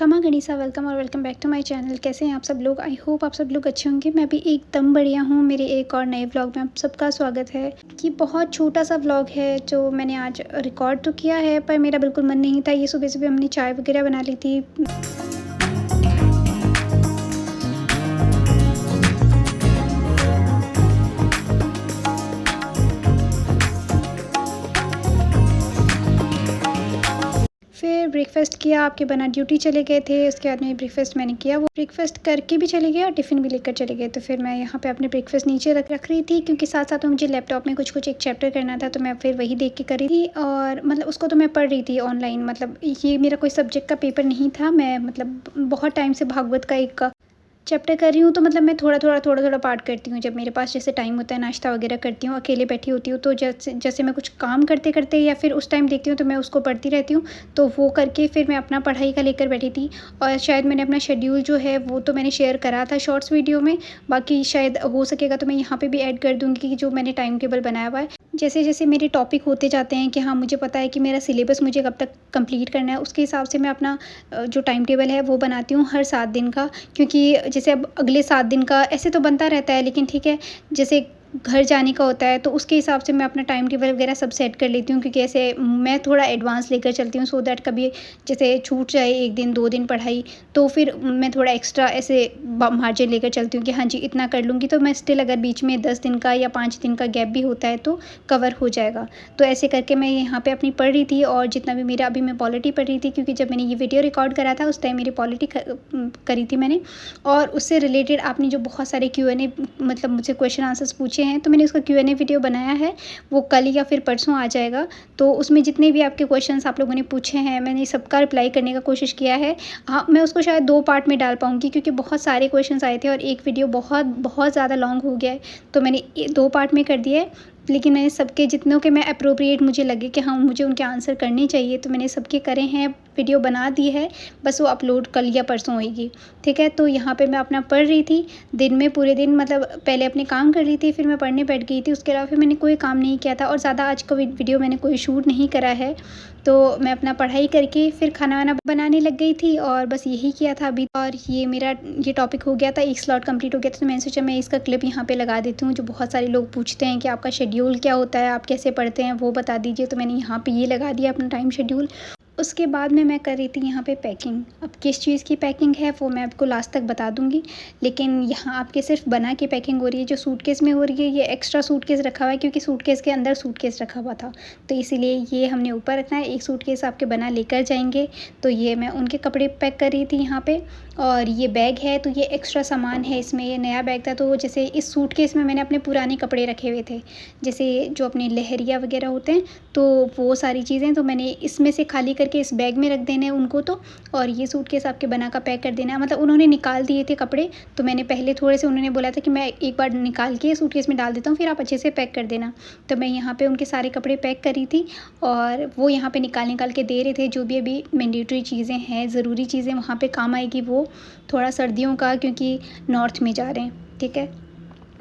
खमा गणिसा वेलकम और welcome back to my channel. कैसे हैं आप सब लोग? आई होप आप सब लोग अच्छे होंगे। मैं भी एकदम बढ़िया हूँ। मेरे एक और नए व्लॉग में आप सबका स्वागत है। कि बहुत छोटा सा व्लॉग है जो मैंने आज रिकॉर्ड तो किया है, पर मेरा बिल्कुल मन नहीं था। ये सुबह सुबह हमने चाय वगैरह बना ली थी। फिर ब्रेकफ़ास्ट किया, आपके बना ड्यूटी चले गए थे। उसके बाद में ब्रेकफ़ास्ट मैंने किया, वो ब्रेकफ़ास्ट करके भी चले गए और टिफ़िन भी लेकर चले गए। तो फिर मैं यहाँ पे अपने ब्रेकफ़ास्ट नीचे रख रही थी, क्योंकि साथ साथ में मुझे लैपटॉप में कुछ एक चैप्टर करना था, तो मैं फिर वही देख के कर रही थी। और मतलब उसको तो मैं पढ़ रही थी ऑनलाइन। मतलब ये मेरा कोई सब्जेक्ट का पेपर नहीं था। मैं मतलब बहुत टाइम से भागवत का एक चैप्टर कर रही हूँ, तो मतलब मैं थोड़ा-थोड़ा पार्ट करती हूँ। जब मेरे पास जैसे टाइम होता है, नाश्ता वगैरह करती हूँ, अकेले बैठी होती हूँ, तो जैसे जैसे मैं कुछ काम करते-करते या फिर उस टाइम देखती हूँ, तो मैं उसको पढ़ती रहती हूँ। तो वो करके फिर मैं अपना पढ़ाई का लेकर बैठी थी। और शायद मैंने अपना शेड्यूल जो है वो तो मैंने शेयर करा था शॉर्ट्स वीडियो में। बाकी शायद हो सकेगा तो मैं यहाँ पे भी ऐड कर दूँगी कि जो मैंने टाइम टेबल बनाया हुआ है। जैसे-जैसे मेरे टॉपिक होते जाते हैं कि हाँ, मुझे पता है कि मेरा सिलेबस मुझे कब तक कंप्लीट करना है, उसके हिसाब से मैं अपना जो टाइम टेबल है वो बनाती हूँ हर 7 दिन का। क्योंकि जैसे अब अगले 7 दिन का ऐसे तो बनता रहता है, लेकिन ठीक है, जैसे घर जाने का होता है तो उसके हिसाब से मैं अपना टाइम टेबल वगैरह सब सेट कर लेती हूँ। क्योंकि ऐसे मैं थोड़ा एडवांस लेकर चलती हूँ, सो दैट कभी जैसे छूट जाए 1 दिन 2 दिन पढ़ाई, तो फिर मैं थोड़ा एक्स्ट्रा ऐसे मार्जिन लेकर चलती हूँ कि हाँ जी, इतना कर लूँगी तो मैं स्टिल अगर बीच में 10 दिन का या 5 दिन का गैप भी होता है तो कवर हो जाएगा। तो ऐसे करके मैं यहाँ पे अपनी पढ़ रही थी। और जितना भी मेरा अभी मैं पॉलिटी पढ़ रही थी, क्योंकि जब मैंने ये वीडियो रिकॉर्ड करा था उस टाइम मेरी पॉलिटी करी थी मैंने। और उससे रिलेटेड आपने जो बहुत सारे Q&A मतलब मुझसे क्वेश्चन आंसर्स पूछे हैं, तो मैंने उसका Q&A वीडियो बनाया है। वो कल या फिर परसों आ जाएगा। तो उसमें जितने भी आपके क्वेश्चंस आप लोगों ने पूछे हैं, मैंने सबका रिप्लाई करने का कोशिश किया है। हाँ, मैं उसको शायद 2 पार्ट में डाल पाऊँगी, क्योंकि बहुत सारे क्वेश्चंस आए थे और एक वीडियो बहुत बहुत ज़्यादा लॉन्ग हो गया है। तो मैंने 2 पार्ट में कर दिया है। लेकिन मैंने सबके जितनों के मैं एप्रोप्रिएट मुझे लगे कि हाँ, मुझे उनके आंसर करने चाहिए, तो मैंने सबके करे हैं, वीडियो बना दी है। बस वो अपलोड कल या परसों होएगी, ठीक है। तो यहाँ पे मैं अपना पढ़ रही थी दिन में, पूरे दिन मतलब पहले अपने काम कर रही थी, फिर मैं पढ़ने बैठ गई थी। उसके अलावा फिर मैंने कोई काम नहीं किया था और ज़्यादा आज का वीडियो मैंने कोई शूट नहीं करा है। तो मैं अपना पढ़ाई करके फिर खाना वाना बनाने लग गई थी और बस यही किया था अभी। और ये मेरा ये टॉपिक हो गया था, एक स्लॉट कंप्लीट हो गया था, तो मैंने सोचा मैं इसका क्लिप यहाँ पे लगा देती हूँ। जो बहुत सारे लोग पूछते हैं कि आपका शेड्यूल क्या होता है, आप कैसे पढ़ते हैं, वो बता दीजिए। तो मैंने यहाँ पे ये लगा दिया अपना टाइम शेड्यूल। उसके बाद में मैं कर रही थी यहाँ पे पैकिंग। अब किस चीज़ की पैकिंग है वो मैं आपको लास्ट तक बता दूँगी। लेकिन यहाँ आपके सिर्फ बना की पैकिंग हो रही है। जो सूटकेस में हो रही है, ये एक्स्ट्रा सूटकेस रखा हुआ है, क्योंकि सूटकेस के अंदर सूटकेस रखा हुआ था, तो इसीलिए ये हमने ऊपर रखना है। एक सूटकेस आपके बना लेकर जाएंगे। तो ये मैं उनके कपड़े पैक कर रही थी यहाँ पे। और ये बैग है, तो ये एक्स्ट्रा सामान है इसमें। ये नया बैग था, तो जैसे इस सूटकेस में मैंने अपने पुराने कपड़े रखे हुए थे, जैसे जो अपने लहरिया वगैरह होते हैं, तो वो सारी चीज़ें तो मैंने इसमें से खाली करके इस बैग में रख देने हैं उनको तो। और ये सूटकेस आपके बना का पैक कर देना है। मतलब उन्होंने निकाल दिए थे कपड़े, तो मैंने पहले थोड़े से, उन्होंने बोला था कि मैं एक बार निकाल के सूटकेस में डाल देता हूँ, फिर आप अच्छे से पैक कर देना। तो मैं यहाँ पे उनके सारे कपड़े पैक करी थी और वो यहाँ पे निकाल के दे रहे थे। जो भी अभी मैंडेटरी चीज़ें हैं, ज़रूरी चीज़ें वहाँ पे काम आएगी, वो थोड़ा सर्दियों का, क्योंकि नॉर्थ में जा रहे हैं, ठीक है।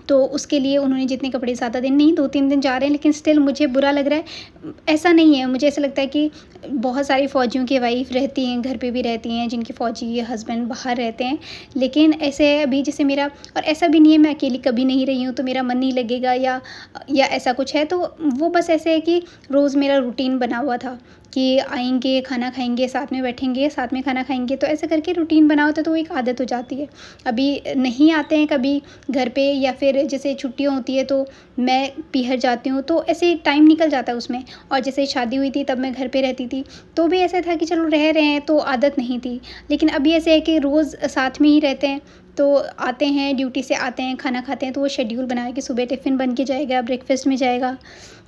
तो उसके लिए उन्होंने जितने कपड़े, ज़्यादा दिन नहीं, 2-3 दिन जा रहे हैं, लेकिन स्टिल मुझे बुरा लग रहा है। ऐसा नहीं है, मुझे ऐसा लगता है कि बहुत सारी फ़ौजियों की वाइफ़ रहती हैं, घर पे भी रहती हैं, जिनके फ़ौजी हस्बैंड बाहर रहते हैं। लेकिन ऐसे अभी जैसे मेरा, और ऐसा भी नहीं है मैं अकेली कभी नहीं रही हूँ तो मेरा मन नहीं लगेगा या ऐसा कुछ है। तो वो बस ऐसे है कि रोज़ मेरा रूटीन बना हुआ था कि आएँगे, खाना खाएँगे, साथ में बैठेंगे, साथ में खाना खाएँगे। तो ऐसे करके रूटीन बना होता है, तो वो एक आदत हो जाती है। अभी नहीं आते हैं कभी घर पे, या फिर जैसे छुट्टियाँ होती है तो मैं पीहर जाती हूँ, तो ऐसे टाइम निकल जाता है उसमें। और जैसे शादी हुई थी तब मैं घर पे रहती थी, तो भी ऐसा था कि चलो रह रहे हैं, तो आदत नहीं थी। लेकिन अभी ऐसे है कि रोज़ साथ में ही रहते हैं, तो आते हैं, ड्यूटी से आते हैं, खाना खाते हैं, तो वो शेड्यूल बनाया कि सुबह टिफ़िन बन के जाएगा, ब्रेकफ़ास्ट में जाएगा,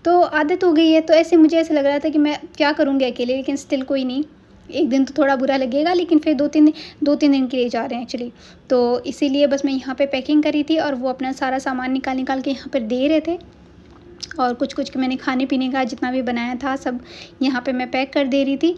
तो आदत हो गई है। तो ऐसे मुझे ऐसा लग रहा था कि मैं क्या करूँगी अकेले, लेकिन स्टिल कोई नहीं। एक दिन तो थोड़ा बुरा लगेगा, लेकिन फिर 2-3 दिन के लिए जा रहे हैं एक्चुअली। तो इसीलिए बस मैं यहाँ पे पैकिंग करी थी और वो अपना सारा सामान निकाल के यहाँ पर दे रहे थे। और कुछ मैंने खाने पीने का जितना भी बनाया था सब यहाँ पे मैं पैक कर दे रही थी।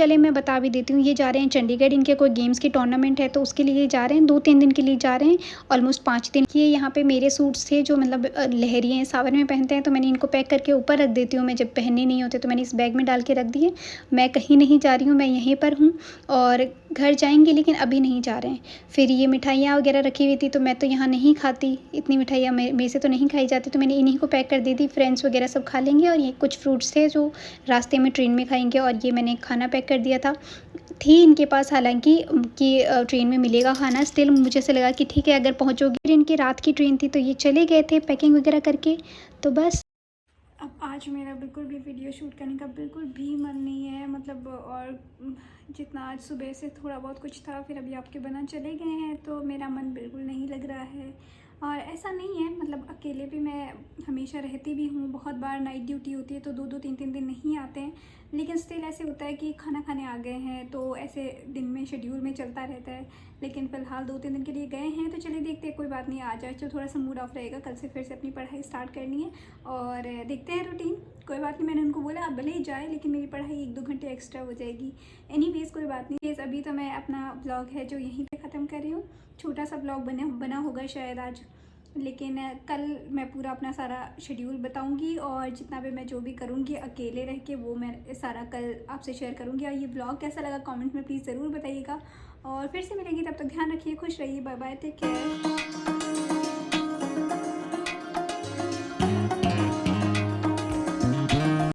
चले मैं बता भी देती हूँ, ये जा रहे हैं चंडीगढ़, इनके कोई गेम्स की टूर्नामेंट है तो उसके लिए जा रहे हैं, 2-3 दिन के लिए जा रहे हैं, ऑलमोस्ट 5 दिन। ये यहाँ पे मेरे सूट्स थे जो मतलब लहरिए हैं, सावन में पहनते हैं, तो मैंने इनको पैक करके ऊपर रख देती हूँ, मैं जब पहनने नहीं होते तो मैंने इस बैग में डाल के रख दिए। मैं कहीं नहीं जा रही हूँ, मैं यहीं पर हूँ और घर जाएंगे लेकिन अभी नहीं जा रहे हैं। फिर ये मिठाइयाँ वगैरह रखी हुई थी तो मैं तो यहाँ नहीं खाती, इतनी मिठाइयाँ मेरे से तो नहीं खाई जाती, तो मैंने इन्हीं को पैक कर दी थी। फ्रेंड्स वगैरह सब खा लेंगे और ये कुछ फ्रूट्स थे जो रास्ते में ट्रेन में खाएंगे, और ये मैंने खाना पैक कर दिया था। थी इनके पास हालांकि कि ट्रेन में मिलेगा खाना, स्टिल मुझे ऐसा लगा कि ठीक है अगर पहुँचोगी। फिर इनकी रात की ट्रेन थी तो ये चले गए थे पैकिंग वगैरह करके, तो बस। अब आज मेरा बिल्कुल भी वीडियो शूट करने का बिल्कुल भी मन नहीं है, मतलब और जितना आज सुबह से थोड़ा बहुत कुछ था, फिर अभी आपके बना चले गए हैं तो मेरा मन बिल्कुल नहीं लग रहा है। और ऐसा नहीं है, मतलब अकेले भी मैं हमेशा रहती भी हूँ, बहुत बार नाइट ड्यूटी होती है तो 2-2 3-3 दिन नहीं आते हैं, लेकिन स्टिल ऐसे होता है कि खाना खाने आ गए हैं तो ऐसे दिन में शेड्यूल में चलता रहता है। लेकिन फ़िलहाल 2-3 दिन के लिए गए हैं तो चलिए देखते हैं, कोई बात नहीं, आ जाए तो थोड़ा सा मूड ऑफ रहेगा, कल से फिर से अपनी पढ़ाई स्टार्ट करनी है और देखते हैं रूटीन। कोई बात नहीं, मैंने उनको बोला आप भले ही जाए लेकिन मेरी पढ़ाई 1-2 घंटे एक्स्ट्रा हो जाएगी। एनीवेज़ कोई बात नहीं। अभी तो मैं अपना ब्लॉग है जो यहीं पे ख़त्म कर रही हूँ, छोटा सा ब्लॉग बना होगा शायद आज, लेकिन कल मैं पूरा अपना सारा शेड्यूल बताऊंगी और जितना भी मैं जो भी करूंगी अकेले रह के वो मैं सारा कल आपसे शेयर करूंगी। और ये ब्लॉग कैसा लगा कमेंट में प्लीज़ ज़रूर बताइएगा, और फिर से मिलेंगी, तब तक ध्यान रखिए, खुश रहिए, बाय बाय, टेक केयर।